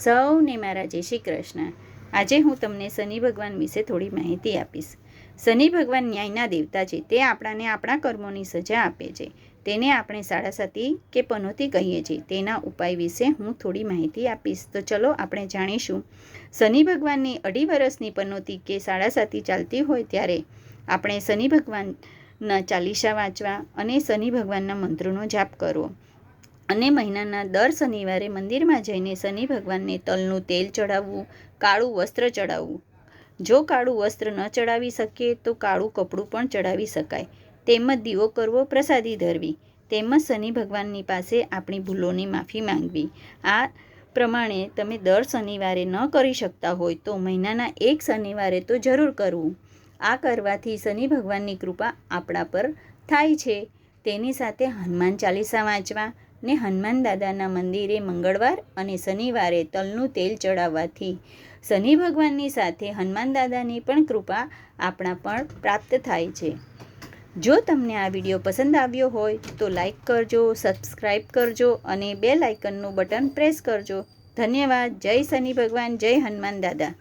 સૌને મારા જય શ્રી કૃષ્ણ। આજે હું તમને શનિ ભગવાન વિશે થોડી માહિતી આપીશ। શનિ ભગવાન ન્યાયના દેવતા છે। તે આપણાને આપણા કર્મોની સજા આપે છે। તેને આપણે સાડાસાતી કે પનોતી કહીએ છીએ। તેના ઉપાય વિશે હું થોડી માહિતી આપીશ। તો ચલો આપણે જાણીશું। શનિ ભગવાનની 2.5 વર્ષની પનોતી કે સાડાસાતી ચાલતી હોય ત્યારે આપણે શનિ ભગવાનના ચાલીસા વાંચવા અને શનિ ભગવાનના મંત્રોનો જાપ કરવો અને મહિનાના દર શનિવારે મંદિરમાં જઈને શનિ ભગવાનને તલનું તેલ ચડાવવું, કાળું વસ્ત્ર ચડાવવું। જો કાળું વસ્ત્ર ન ચડાવી શકીએ તો કાળું કપડું પણ ચડાવી શકાય। તેમજ દીવો કરવો, પ્રસાદી ધરવી, તેમજ શનિ ભગવાનની પાસે આપણી ભૂલોની માફી માંગવી। આ પ્રમાણે તમે દર શનિવારે ન કરી શકતા હોય તો મહિનાના એક શનિવારે તો જરૂર કરવું। આ કરવાથી શનિ ભગવાનની કૃપા આપણા પર થાય છે। તેની સાથે હનુમાન ચાલીસા વાંચવા ને હનુમાન દાદાના મંદિરે મંગળવાર અને શનિવારે તલનું તેલ ચડાવવાથી શનિ ભગવાનની સાથે હનુમાન દાદાની પણ કૃપા આપણા પર પ્રાપ્ત થાય છે। જો તમને આ વિડીયો પસંદ આવ્યો હોય તો લાઈક કરજો, સબસ્ક્રાઈબ કરજો અને બેલ આઇકનનું બટન પ્રેસ કરજો। ધન્યવાદ। જય શનિ ભગવાન, જય હનુમાન દાદા।